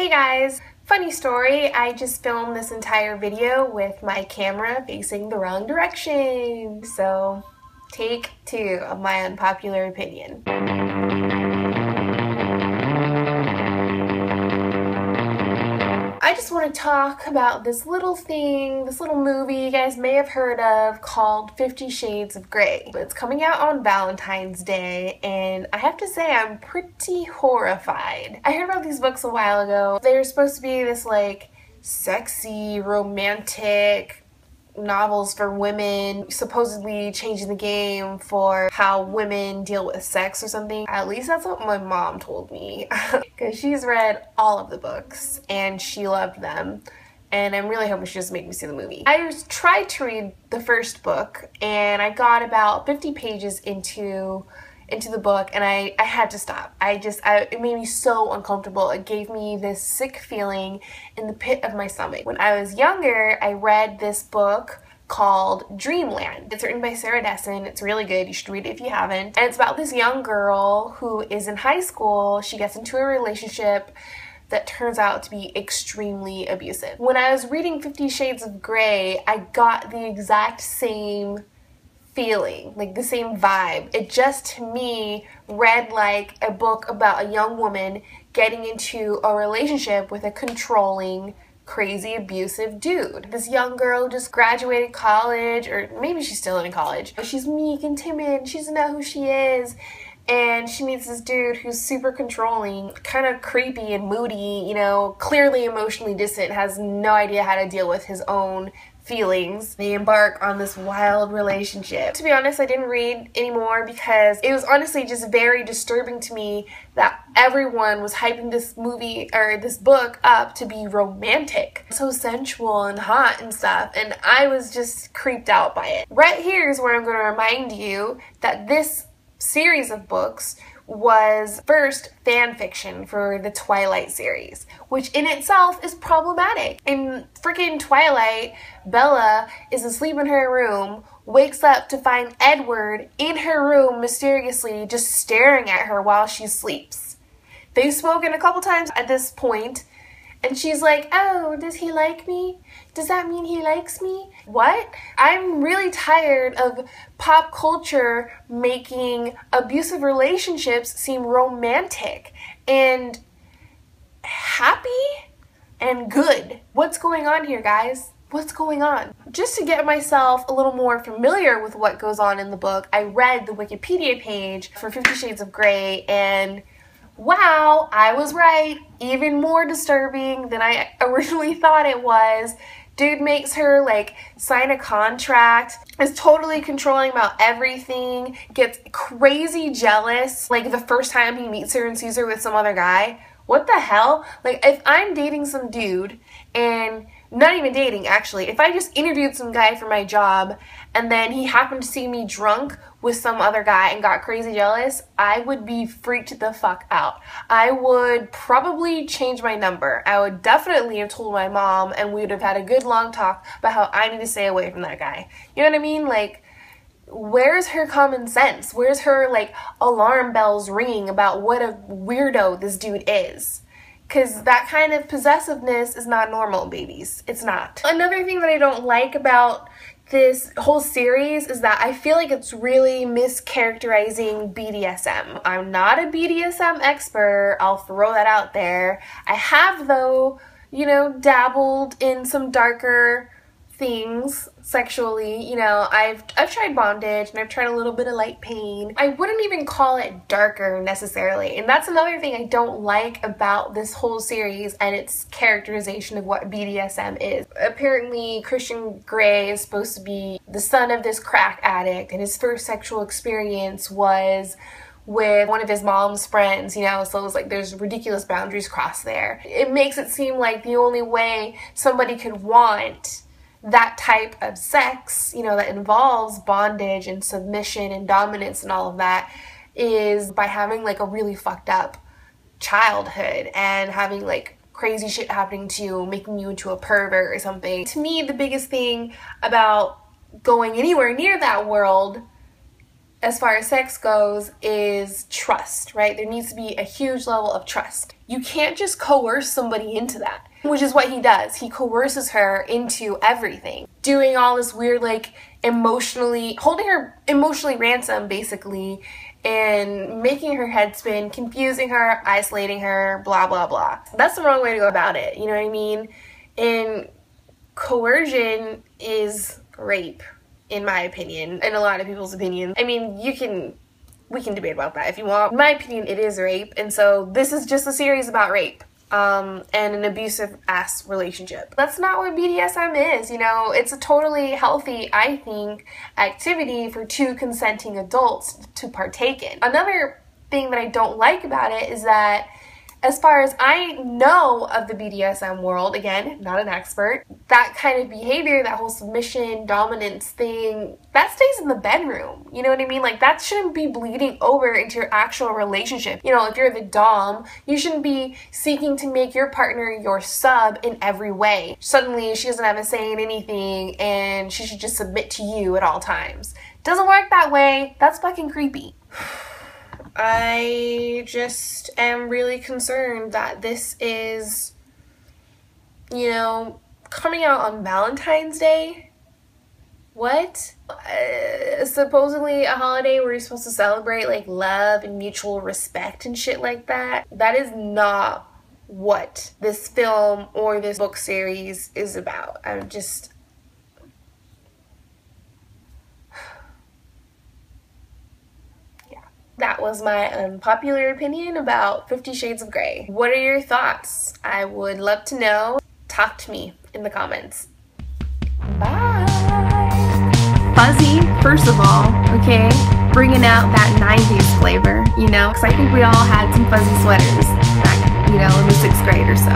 Hey guys! Funny story, I just filmed this entire video with my camera facing the wrong direction. So, take 2 of my unpopular opinion. I just want to talk about this little thing, this little movie you guys may have heard of called 50 Shades of Grey. It's coming out on Valentine's Day, and I have to say I'm pretty horrified. I heard about these books a while ago. They were supposed to be this like sexy, romantic novels for women, supposedly changing the game for how women deal with sex or something. At least that's what my mom told me, because she's read all of the books and she loved them, and I'm really hoping she doesn't make me see the movie. I tried to read the first book and I got about 50 pages into the book and I had to stop. It made me so uncomfortable. It gave me this sick feeling in the pit of my stomach. When I was younger, I read this book called Dreamland. It's written by Sarah Dessen. It's really good. You should read it if you haven't. And it's about this young girl who is in high school. She gets into a relationship that turns out to be extremely abusive. When I was reading 50 Shades of Grey, I got the exact same feeling, like the same vibe. It just, to me, read like a book about a young woman getting into a relationship with a controlling, crazy, abusive dude. This young girl just graduated college, or maybe she's still in college. She's meek and timid, she doesn't know who she is, and she meets this dude who's super controlling, kind of creepy and moody, you know, clearly emotionally distant, has no idea how to deal with his own feelings. They embark on this wild relationship. To be honest, I didn't read anymore because it was honestly just very disturbing to me that everyone was hyping this movie or this book up to be romantic. So sensual and hot and stuff, and I was just creeped out by it. Right here is where I'm going to remind you that this series of books was first fan fiction for the Twilight series, which in itself is problematic. In freaking Twilight, Bella is asleep in her room, wakes up to find Edward in her room mysteriously just staring at her while she sleeps. They've spoken a couple times at this point, and she's like, oh, does he like me? Does that mean he likes me? What? I'm really tired of pop culture making abusive relationships seem romantic and happy and good. What's going on here, guys? What's going on? Just to get myself a little more familiar with what goes on in the book, I read the Wikipedia page for 50 Shades of Grey, and wow, I was right. Even more disturbing than I originally thought it was. Dude makes her like sign a contract, is totally controlling about everything, gets crazy jealous like the first time he meets her and sees her with some other guy. What the hell? Like, if I'm dating some dude, and not even dating actually, if I just interviewed some guy for my job and then he happened to see me drunk with some other guy and got crazy jealous, I would be freaked the fuck out. I would probably change my number. I would definitely have told my mom, and we would have had a good long talk about how I need to stay away from that guy. You know what I mean? Like, where's her common sense? Where's her, like, alarm bells ringing about what a weirdo this dude is? Because that kind of possessiveness is not normal, babies. It's not. Another thing that I don't like about this whole series is that I feel like it's really mischaracterizing BDSM. I'm not a BDSM expert, I'll throw that out there. I have, though, you know, dabbled in some darker things sexually. You know, I've tried bondage and I've tried a little bit of light pain. I wouldn't even call it darker necessarily, and that's another thing I don't like about this whole series and its characterization of what BDSM is. Apparently Christian Grey is supposed to be the son of this crack addict, and his first sexual experience was with one of his mom's friends, you know, so it's like there's ridiculous boundaries crossed there. It makes it seem like the only way somebody could want that type of sex, you know, that involves bondage and submission and dominance and all of that, is by having like a really fucked up childhood and having like crazy shit happening to you, making you into a pervert or something. To me, the biggest thing about going anywhere near that world as far as sex goes is trust, right? There needs to be a huge level of trust. You can't just coerce somebody into that, which is what he does. He coerces her into everything, doing all this weird, like, holding her emotionally ransom, basically, and making her head spin, confusing her, isolating her, blah, blah, blah. That's the wrong way to go about it, you know what I mean? And coercion is rape, in my opinion, in a lot of people's opinion. I mean, we can debate about that if you want. In my opinion, it is rape, and so this is just a series about rape. And an abusive-ass relationship. That's not what BDSM is, you know? It's a totally healthy, I think, activity for two consenting adults to partake in. Another thing that I don't like about it is that, as far as I know of the BDSM world, again, not an expert, that kind of behavior, that whole submission, dominance thing, that stays in the bedroom. You know what I mean? Like, that shouldn't be bleeding over into your actual relationship. You know, if you're the dom, you shouldn't be seeking to make your partner your sub in every way. Suddenly, she doesn't have a say in anything, and she should just submit to you at all times. Doesn't work that way. That's fucking creepy. I just am really concerned that this is, you know, coming out on Valentine's Day. What? Supposedly a holiday where you're supposed to celebrate, like, love and mutual respect and shit like that. That is not what this film or this book series is about. I'm just... That was my unpopular opinion about 50 Shades of Grey. What are your thoughts? I would love to know. Talk to me in the comments. Bye! Fuzzy, first of all, okay? Bringing out that 90s flavor, you know? Because I think we all had some fuzzy sweaters back, you know, in the 6th grade or so.